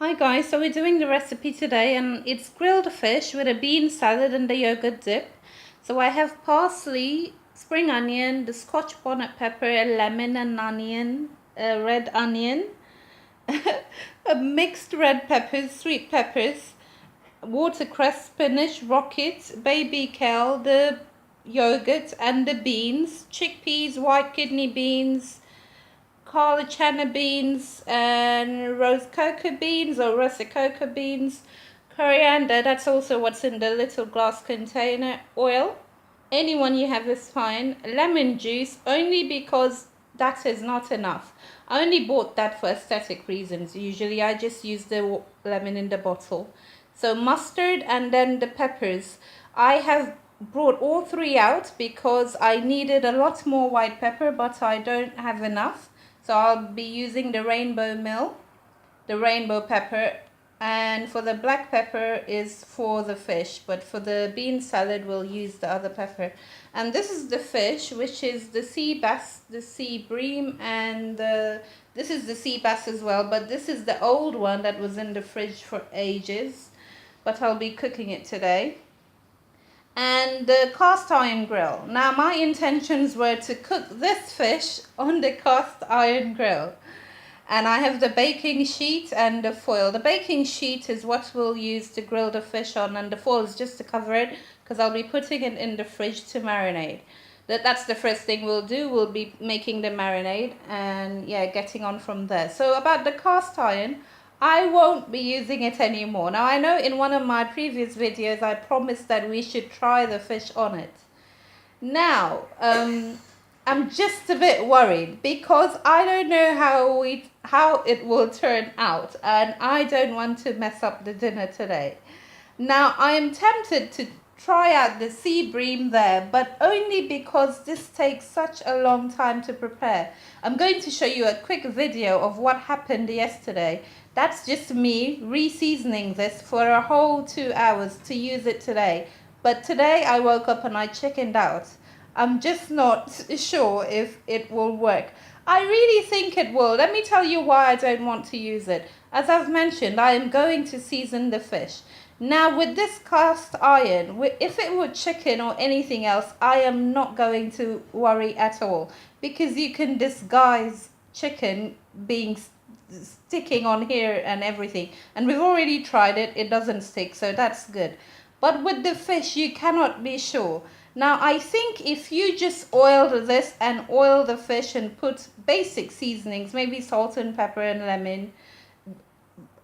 Hi guys, so we're doing the recipe today and it's grilled fish with a bean salad and a yogurt dip. So I have parsley, spring onion, the scotch bonnet pepper, a lemon, an onion, a red onion, a mixed red peppers, sweet peppers, watercress, spinach, rocket, baby kale, the yogurt and the beans, chickpeas, white kidney beans, chana beans and Rosecoco beans or Rosecoco beans, coriander, that's also what's in the little glass container, oil, any one you have is fine, lemon juice, only because that is not enough. I only bought that for aesthetic reasons. Usually I just use the lemon in the bottle. So mustard and then the peppers. I have brought all three out because I needed a lot more white pepper, but I don't have enough. So I'll be using the rainbow pepper, and for the black pepper is for the fish, but for the bean salad we'll use the other pepper. And this is the fish, which is the sea bass, the sea bream, and this is the sea bass as well, but this is the old one that was in the fridge for ages, but I'll be cooking it today. And the cast iron grill. Now my intentions were to cook this fish on the cast iron grill. And I have the baking sheet and the foil. The baking sheet is what we'll use to grill the fish on, and the foil is just to cover it because I'll be putting it in the fridge to marinate. That's the first thing we'll do. We'll be making the marinade and yeah, getting on from there. So about the cast iron, I won't be using it anymore. Now I know in one of my previous videos I promised that we should try the fish on it. Now, I'm just a bit worried because I don't know how it will turn out, and I don't want to mess up the dinner today. Now, I am tempted to try out the sea bream there, but only because this takes such a long time to prepare. I'm going to show you a quick video of what happened yesterday. That's just me re-seasoning this for a whole 2 hours to use it today. But today I woke up and I chickened out. I'm just not sure if it will work. I really think it will. Let me tell you why I don't want to use it. As I've mentioned, I am going to season the fish. Now with this cast iron, if it were chicken or anything else, I am not going to worry at all, because you can disguise chicken being sticking on here and everything, and we've already tried it, it doesn't stick, so that's good. But with the fish you cannot be sure. Now I think if you just oil this and oil the fish and put basic seasonings, maybe salt and pepper and lemon,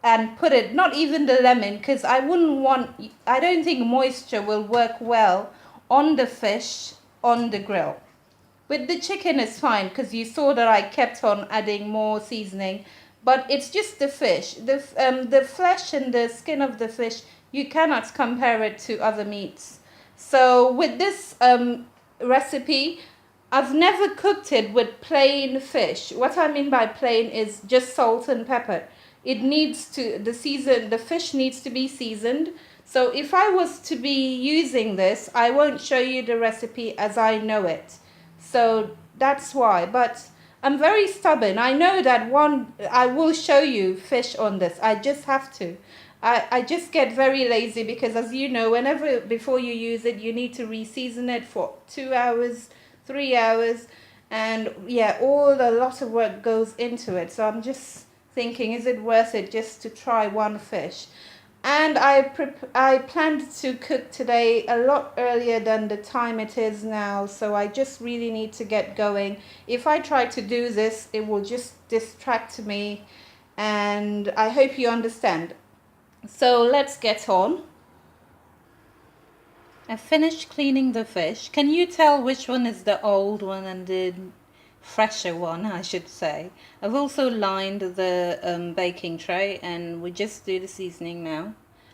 and put it, not even the lemon, because I don't think moisture will work well on the fish on the grill. With the chicken it's fine because you saw that I kept on adding more seasoning, but it's just the fish. The flesh and the skin of the fish, you cannot compare it to other meats. So with this recipe, I've never cooked it with plain fish. What I mean by plain is just salt and pepper. It needs to, the fish needs to be seasoned. So if I was to be using this, I won't show you the recipe as I know it. So that's why. But I'm very stubborn. I know that I will show you fish on this. I just have to. I just get very lazy because, as you know, before you use it, you need to re-season it for 2 hours, 3 hours. And yeah, a lot of work goes into it. So I'm just thinking, is it worth it just to try one fish? And I planned to cook today a lot earlier than the time it is now, so I just really need to get going. If I try to do this, it will just distract me, and I hope you understand. So let's get on. I finished cleaning the fish. Can you tell which one is the old one and the fresher one, I should say? I've also lined the baking tray, and we just do the seasoning now.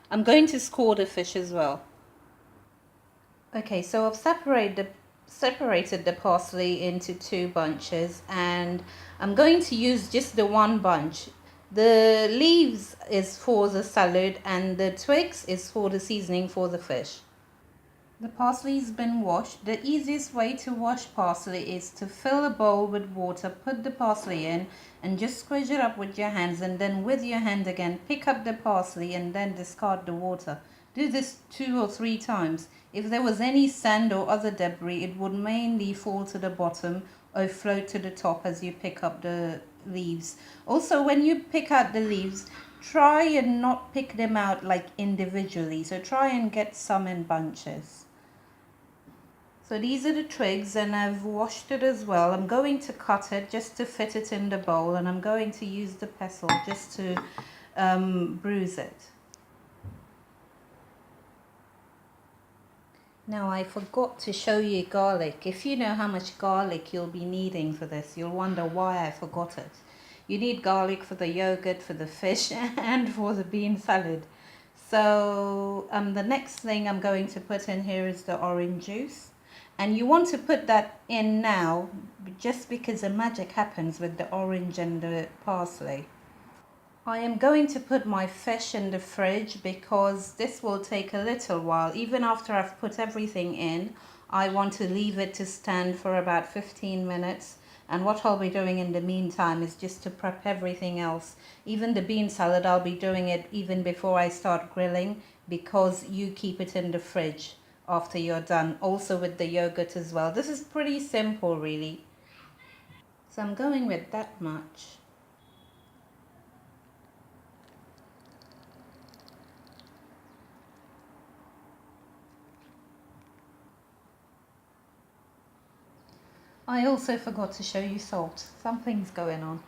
I'm going to score the fish as well. Okay, so I've separated the parsley into 2 bunches, and I'm going to use just the one bunch. The leaves is for the salad and the twigs is for the seasoning for the fish. The parsley's been washed. The easiest way to wash parsley is to fill a bowl with water, put the parsley in, and just squish it up with your hands, and then with your hand again pick up the parsley and then discard the water. Do this 2 or 3 times. If there was any sand or other debris, it would mainly fall to the bottom or float to the top as you pick up the leaves. Also, when you pick out the leaves, try and not pick them out like individually. So try and get some in bunches. So these are the twigs, and I've washed it as well. I'm going to cut it just to fit it in the bowl, and I'm going to use the pestle just to bruise it. Now I forgot to show you garlic. If you know how much garlic you'll be needing for this, you'll wonder why I forgot it. You need garlic for the yogurt, for the fish, and for the bean salad. So the next thing I'm going to put in here is the orange juice. And you want to put that in now, just because the magic happens with the orange and the parsley. I am going to put my fish in the fridge because this will take a little while. Even after I've put everything in, I want to leave it to stand for about 15 minutes. And what I'll be doing in the meantime is just to prep everything else. Even the bean salad, I'll be doing it even before I start grilling, because you keep it in the fridge after you're done. Also with the yogurt as well. This is pretty simple really. So I'm going with that much. I also forgot to show you salt. Something's going on.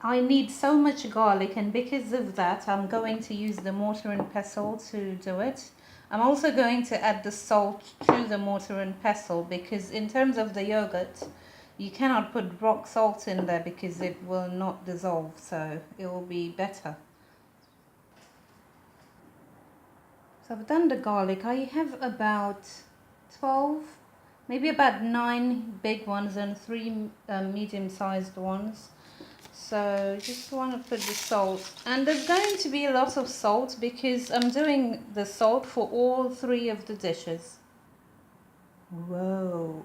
I need so much garlic, and because of that I'm going to use the mortar and pestle to do it. I'm also going to add the salt to the mortar and pestle because in terms of the yogurt, you cannot put rock salt in there because it will not dissolve, so it will be better. So I've done the garlic. I have about 12, maybe about 9 big ones and 3 medium-sized ones. So just want to put the salt, and there's going to be a lot of salt because I'm doing the salt for all 3 of the dishes. Whoa.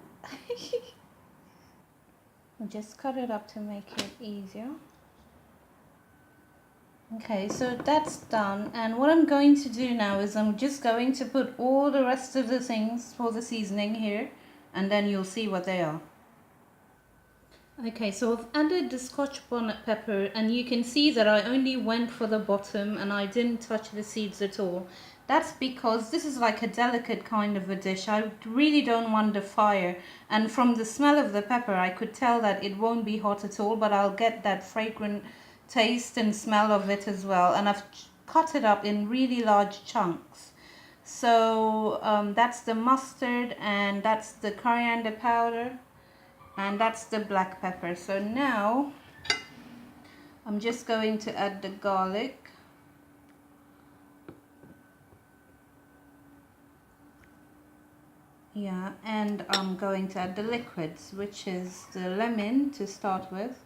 Just cut it up to make it easier. Okay, so that's done, and what I'm going to do now is I'm just going to put all the rest of the things for the seasoning here, and then you'll see what they are. Okay, so I've added the Scotch bonnet pepper, and you can see that I only went for the bottom and I didn't touch the seeds at all. That's because this is like a delicate kind of a dish. I really don't want the fire, and from the smell of the pepper I could tell that it won't be hot at all, but I'll get that fragrant taste and smell of it as well. And I've cut it up in really large chunks. So that's the mustard, and that's the coriander powder, and that's the black pepper. So now I'm just going to add the garlic. Yeah, and I'm going to add the liquids, which is the lemon to start with.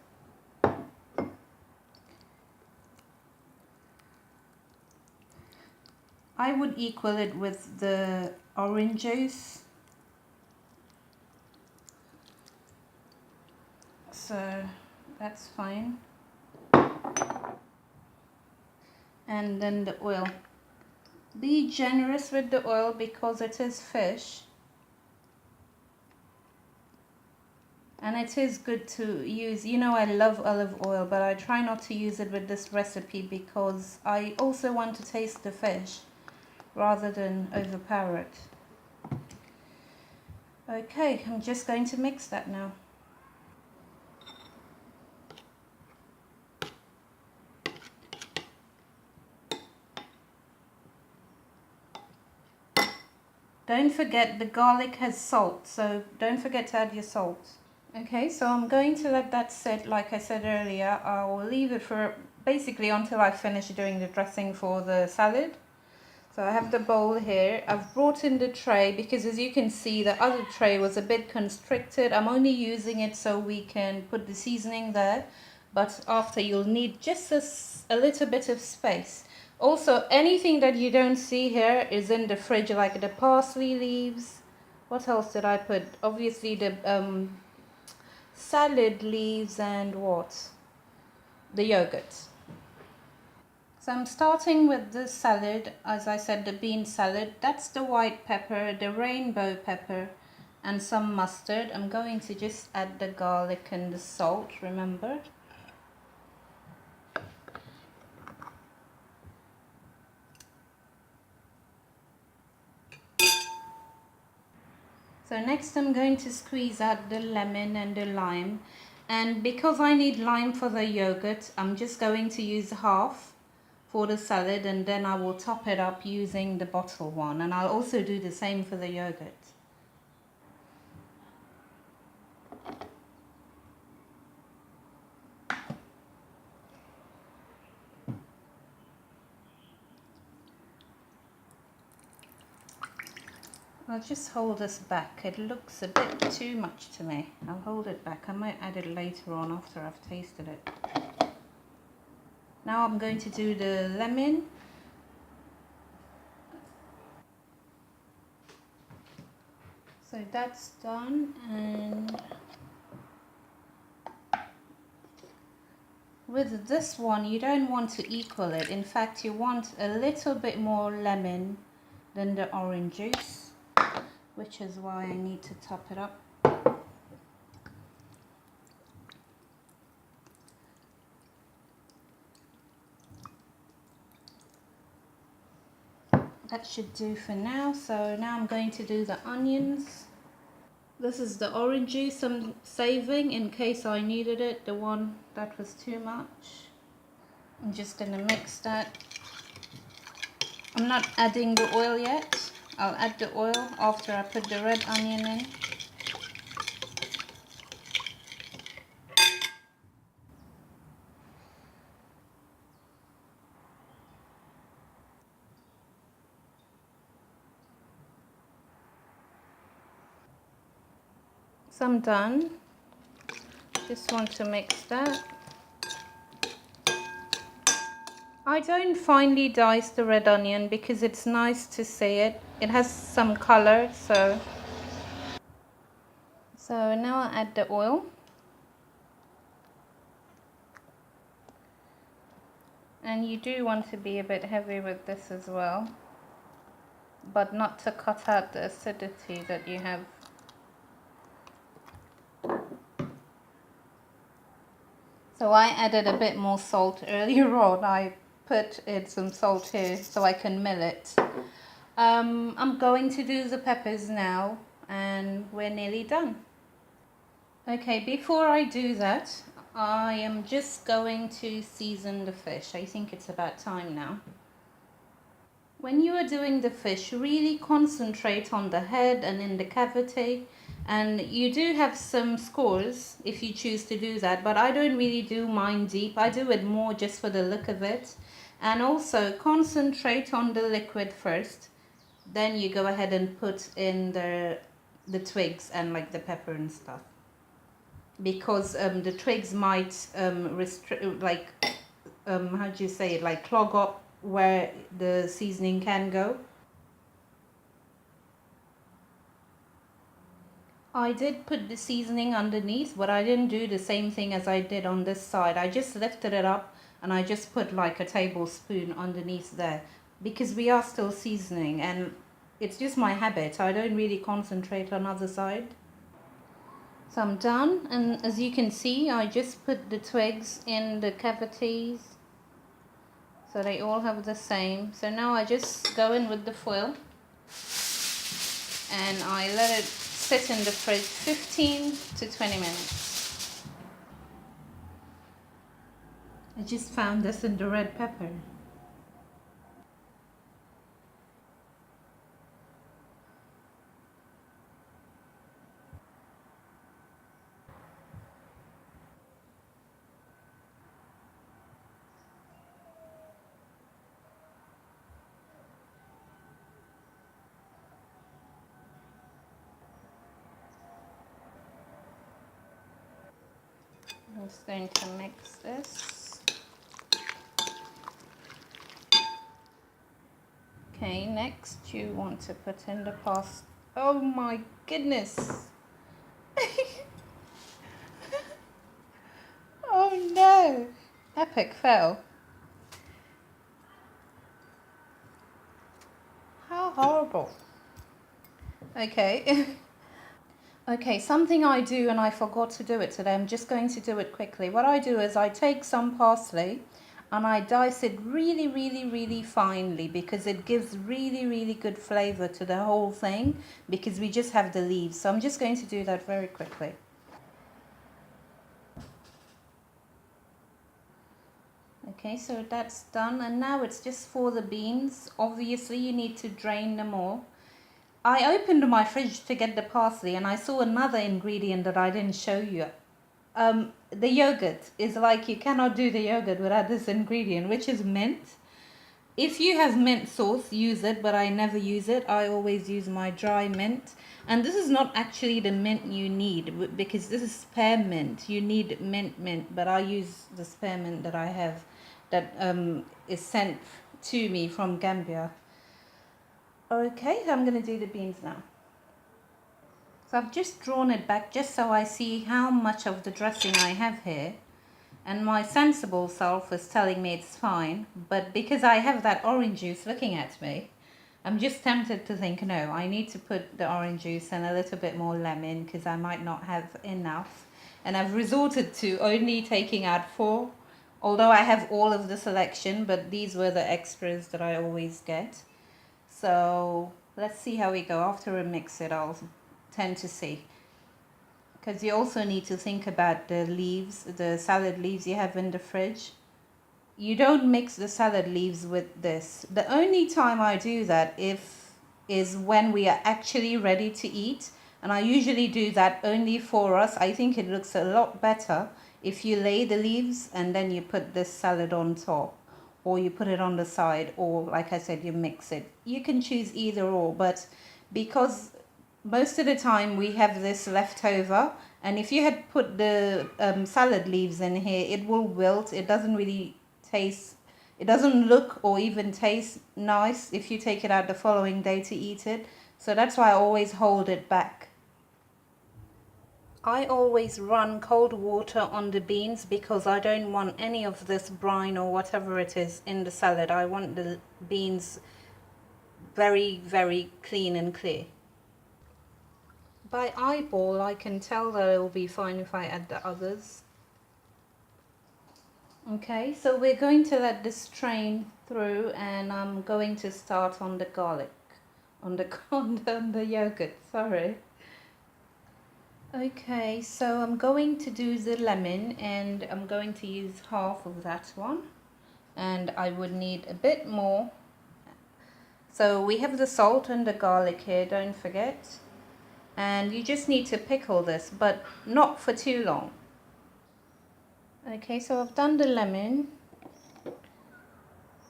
I would equal it with the orange juice. So that's fine. And then the oil. Be generous with the oil because it is fish. And it is good to use, you know, I love olive oil, but I try not to use it with this recipe because I also want to taste the fish rather than overpower it. Okay, I'm just going to mix that now. Don't forget the garlic has salt, so don't forget to add your salt. Okay, so I'm going to let that sit. Like I said earlier, I will leave it for basically until I finish doing the dressing for the salad. So I have the bowl here. I've brought in the tray because, as you can see, the other tray was a bit constricted. I'm only using it so we can put the seasoning there, but after you'll need just a little bit of space. Also, anything that you don't see here is in the fridge, like the parsley leaves. What else did I put? Obviously the salad leaves and what? The yogurt. So I'm starting with the salad, as I said, the bean salad. That's the white pepper, the rainbow pepper, and some mustard. I'm going to just add the garlic and the salt, remember? So next I'm going to squeeze out the lemon and the lime. And because I need lime for the yogurt, I'm just going to use half for the salad, and then I will top it up using the bottle one. And I'll also do the same for the yogurt. I'll just hold this back. It looks a bit too much to me. I'll hold it back. I might add it later on after I've tasted it. Now I'm going to do the lemon. So that's done, and with this one you don't want to equal it. In fact, you want a little bit more lemon than the orange juice, which is why I need to top it up. That should do for now. So now I'm going to do the onions. This is the orange juice I'm saving in case I needed it, the one that was too much. I'm just going to mix that. I'm not adding the oil yet. I'll add the oil after I put the red onion in. So I'm done. Just want to mix that. I don't finely dice the red onion because it's nice to see it. It has some color, so now I'll add the oil. And you do want to be a bit heavy with this as well, but not to cut out the acidity that you have. So I added a bit more salt earlier on. I put in some salt here so I can mill it. I'm going to do the peppers now, and we're nearly done. Okay, before I do that, I am just going to season the fish. I think it's about time now. When you are doing the fish, really concentrate on the head and in the cavity. And you do have some scores if you choose to do that, but I don't really do mine deep. I do it more just for the look of it. And also concentrate on the liquid first. Then you go ahead and put in the twigs and like the pepper and stuff. Because the twigs might restrict, like, how do you say it, like clog up where the seasoning can go. I did put the seasoning underneath, but I didn't do the same thing as I did on this side. I just lifted it up and I just put like a tablespoon underneath there because we are still seasoning, and it's just my habit. I don't really concentrate on other side. So I'm done, and as you can see, I just put the twigs in the cavities so they all have the same. So now I just go in with the foil and I let it sit in the fridge 15 to 20 minutes. I just found this in the red pepper. I'm just going to mix this. Okay, next you want to put in the pasta. Oh my goodness. Oh no. Epic fail. How horrible. Okay. Okay, something I do and I forgot to do it today. I'm just going to do it quickly. What I do is I take some parsley and I dice it really, really, really finely because it gives really, really good flavor to the whole thing because we just have the leaves. So I'm just going to do that very quickly. Okay, so that's done and now it's just for the beans. Obviously you need to drain them all. I opened my fridge to get the parsley and I saw another ingredient that I didn't show you. The yogurt is like you cannot do the yogurt without this ingredient, which is mint. If you have mint sauce, use it, but I never use it. I always use my dry mint. And this is not actually the mint you need because this is spearmint. You need mint, but I use the spearmint that I have that is sent to me from Gambia. Okay, I'm going to do the beans now. So I've just drawn it back just so I see how much of the dressing I have here. And my sensible self is telling me it's fine, but because I have that orange juice looking at me, I'm just tempted to think, no, I need to put the orange juice and a little bit more lemon because I might not have enough. And I've resorted to only taking out 4, although I have all of the selection, but these were the extras that I always get. So let's see how we go. After we mix it, I'll tend to see. Because you also need to think about the leaves, the salad leaves you have in the fridge. You don't mix the salad leaves with this. The only time I do that is when we are actually ready to eat. And I usually do that only for us. I think it looks a lot better if you lay the leaves and then you put this salad on top. Or you put it on the side, or like I said, you mix it. You can choose either or, but because most of the time we have this left over, and if you had put the salad leaves in here, it will wilt. It doesn't really taste, it doesn't look or even taste nice if you take it out the following day to eat it. So that's why I always hold it back. I always run cold water on the beans because I don't want any of this brine or whatever it is in the salad. I want the beans very, very clean and clear. By eyeball, I can tell that it will be fine if I add the others. Okay, so we're going to let this strain through and I'm going to start on the garlic, on the, on the yogurt, sorry. Okay, so I'm going to do the lemon and I'm going to use half of that one. And I would need a bit more. So we have the salt and the garlic here, don't forget. And you just need to pickle this, but not for too long. Okay, so I've done the lemon.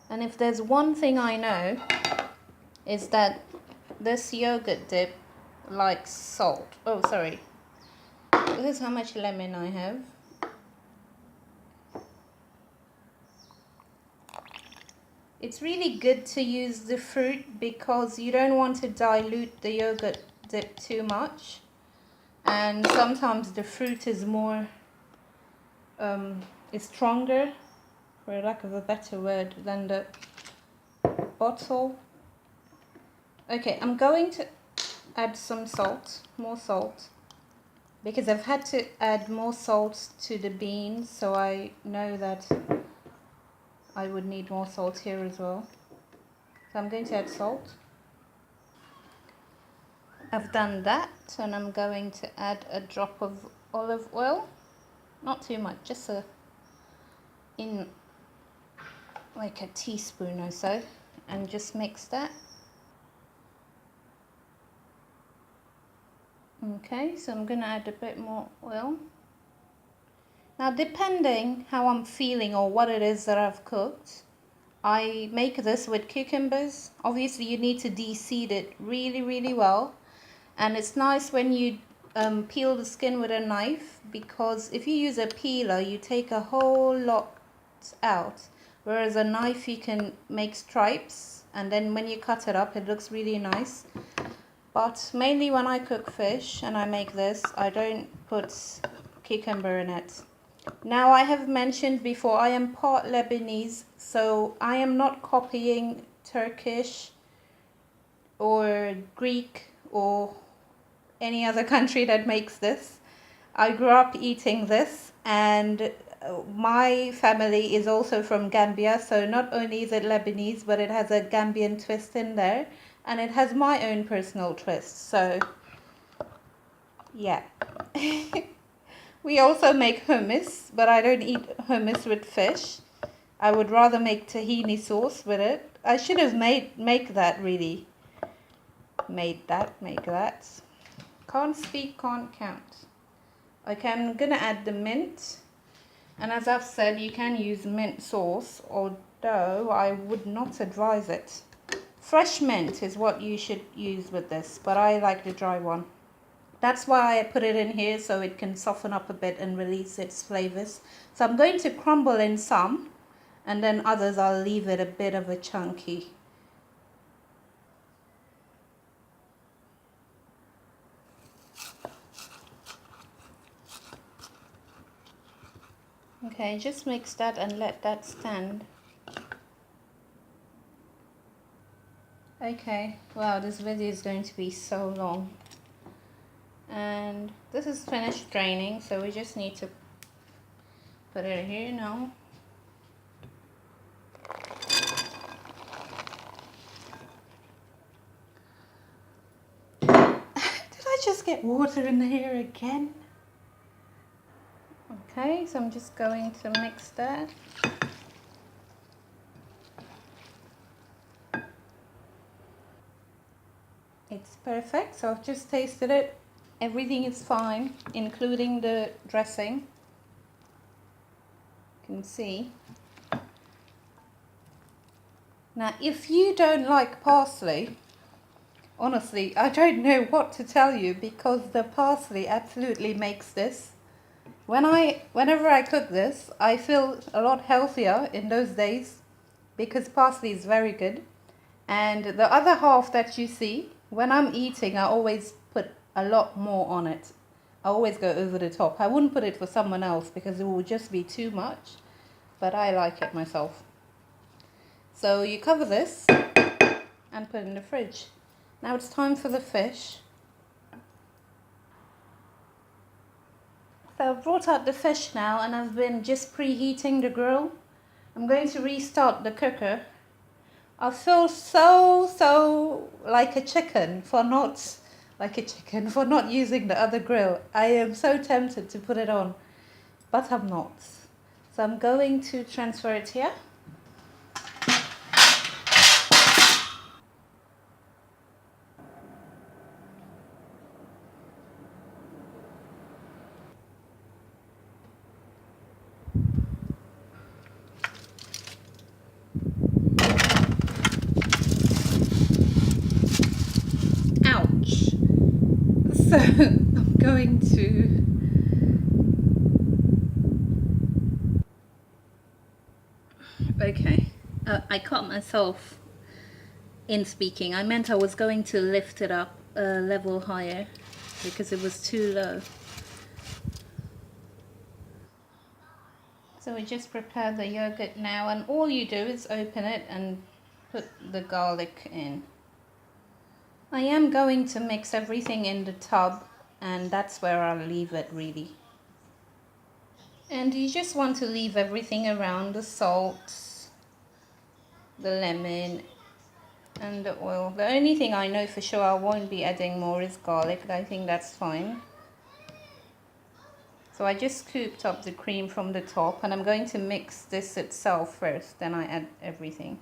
And if there's one thing I know, is that this yogurt dip likes salt. Oh, sorry. This is how much lemon I have. It's really good to use the fruit because you don't want to dilute the yogurt dip too much. And sometimes the fruit is more, is stronger, for lack of a better word, than the bottle. Okay, I'm going to add some salt, more salt, because I've had to add more salt to the beans, so I know that I would need more salt here as well. So I'm going to add salt. I've done that, and I'm going to add a drop of olive oil. Not too much, just in like a teaspoon or so, and just mix that. Okay, so I'm going to add a bit more oil. Now, depending how I'm feeling or what it is that I've cooked, I make this with cucumbers. Obviously, you need to de-seed it really, really well. And it's nice when you peel the skin with a knife, because if you use a peeler, you take a whole lot out. Whereas a knife, you can make stripes and then when you cut it up it looks really nice. But mainly when I cook fish and I make this, I don't put cucumber in it. Now, I have mentioned before, I am part Lebanese, so I am not copying Turkish or Greek or any other country that makes this. I grew up eating this, and my family is also from Gambia, so not only is it Lebanese, but it has a Gambian twist in there, and it has my own personal twist, so yeah. We also make hummus, but I don't eat hummus with fish. I would rather make tahini sauce with it. I should have make that really. Make that. Can't speak, can't count. Okay, I'm gonna add the mint. And as I've said, you can use mint sauce, although I would not advise it. Fresh mint is what you should use with this, but I like the dry one. That's why I put it in here, so it can soften up a bit and release its flavors. So I'm going to crumble in some, and then others I'll leave it a bit of a chunky. Okay, just mix that and let that stand. Okay, wow, this video is going to be so long. And this is finished draining, so we just need to put it here now. Did I just get water in here again? Okay, so I'm just going to mix that. It's perfect, so I've just tasted it. Everything is fine, including the dressing. You can see. Now, if you don't like parsley, honestly, I don't know what to tell you, because the parsley absolutely makes this. Whenever I cook this, I feel a lot healthier in those days, because parsley is very good. And the other half that you see, when I'm eating, I always put a lot more on it. I always go over the top. I wouldn't put it for someone else because it will just be too much, but I like it myself. So you cover this and put it in the fridge. Now it's time for the fish. So I've brought out the fish now, and I've been just preheating the grill. I'm going to restart the cooker. I feel so like a chicken for not using the other grill. I am so tempted to put it on, but I'm not. So I'm going to transfer it here. Ouch. So I'm going to I caught myself in speaking. I meant I was going to lift it up a level higher because it was too low. So we just prepare the yogurt now, and all you do is open it and put the garlic in. I am going to mix everything in the tub, and that's where I'll leave it really. And you just want to leave everything around: the salt, the lemon, and the oil. The only thing I know for sure I won't be adding more is garlic. I think that's fine. So I just scooped up the cream from the top, and I'm going to mix this itself first, then I add everything.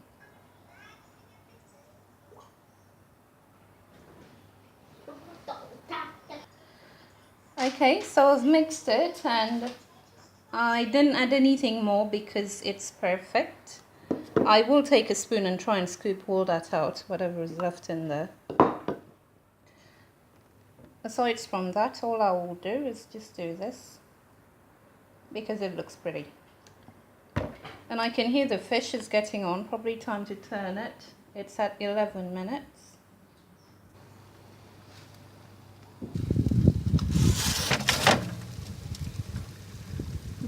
Okay, so I've mixed it, and I didn't add anything more because it's perfect. I will take a spoon and try and scoop all that out, whatever is left in there. Aside from that, all I will do is just do this because it looks pretty. And I can hear the fish is getting on, probably time to turn it. It's at 11 minutes.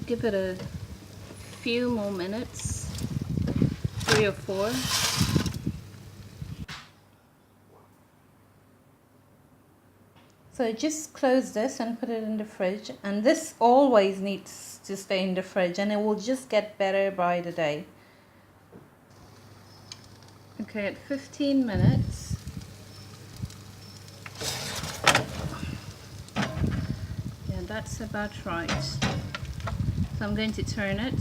Give it a few more minutes, 3 or 4. So just close this and put it in the fridge, and this always needs to stay in the fridge and it will just get better by the day. Okay, at 15 minutes, yeah, that's about right. So I'm going to turn it.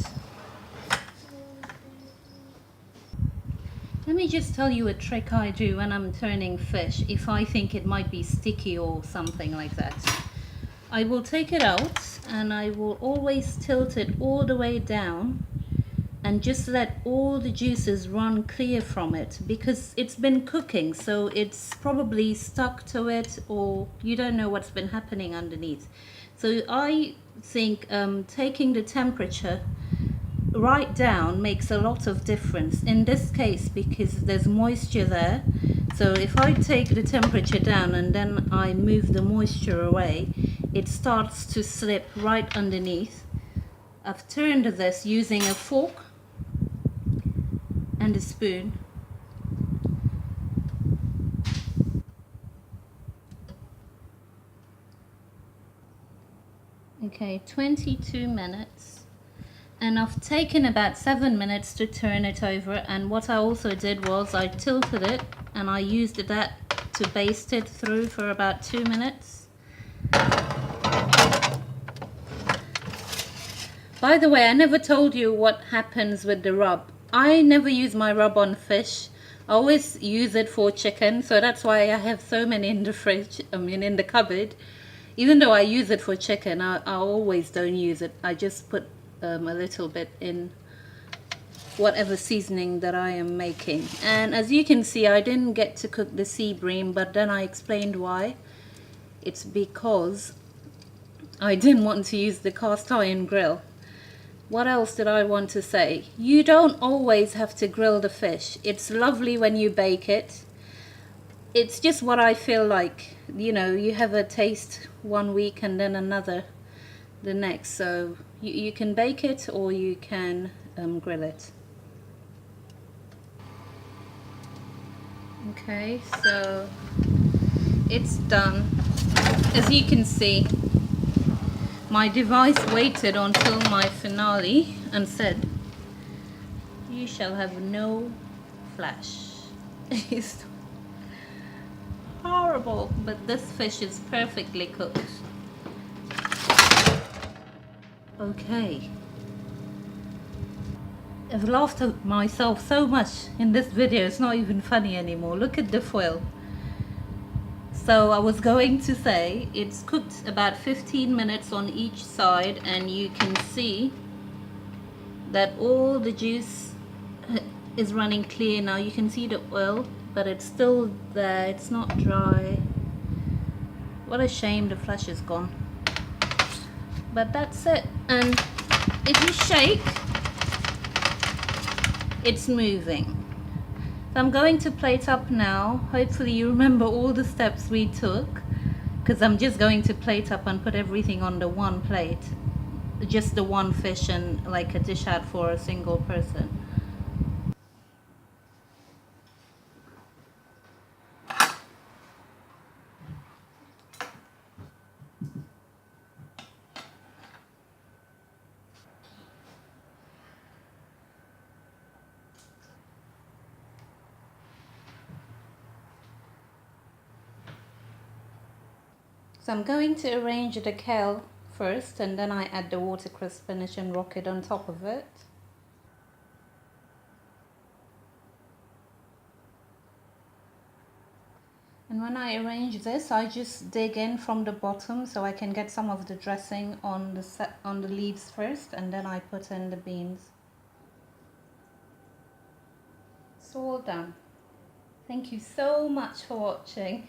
Let me just tell you a trick I do when I'm turning fish, if I think it might be sticky or something like that. I will take it out and I will always tilt it all the way down and just let all the juices run clear from it, because it's been cooking, so it's probably stuck to it, or you don't know what's been happening underneath. So I think taking the temperature right down makes a lot of difference in this case, because there's moisture there. So if I take the temperature down and then I move the moisture away, it starts to slip right underneath. I've turned this using a fork and a spoon. Okay, 22 minutes. And I've taken about 7 minutes to turn it over, and what I also did was I tilted it and I used that to baste it through for about 2 minutes. By the way, I never told you what happens with the rub. I never use my rub on fish. I always use it for chicken, so that's why I have so many in the fridge, in the cupboard. Even though I use it for chicken, I always don't use it. I just put a little bit in whatever seasoning that I am making. And as you can see, I didn't get to cook the sea bream, but then I explained why. It's because I didn't want to use the cast iron grill. What else did I want to say? You don't always have to grill the fish. It's lovely when you bake it. It's just what I feel like. You know, you have a taste one week and then another the next. So you can bake it or you can grill it. Okay, so it's done. As you can see, my device waited until my finale and said, "You shall have no flash." It's horrible, but this fish is perfectly cooked. Okay. I've laughed at myself so much in this video, it's not even funny anymore. Look at the foil. So I was going to say, it's cooked about 15 minutes on each side, and you can see that all the juice is running clear now. You can see the oil, but it's still there, it's not dry. What a shame the flesh is gone. But that's it. And if you shake, it's moving. So I'm going to plate up now. Hopefully you remember all the steps we took, because I'm just going to plate up and put everything on the one plate. Just the one fish and like a dish out for a single person. So I'm going to arrange the kale first, and then I add the watercress, spinach and rocket on top of it. And when I arrange this, I just dig in from the bottom so I can get some of the dressing on the leaves first, and then I put in the beans. It's all done. Thank you so much for watching.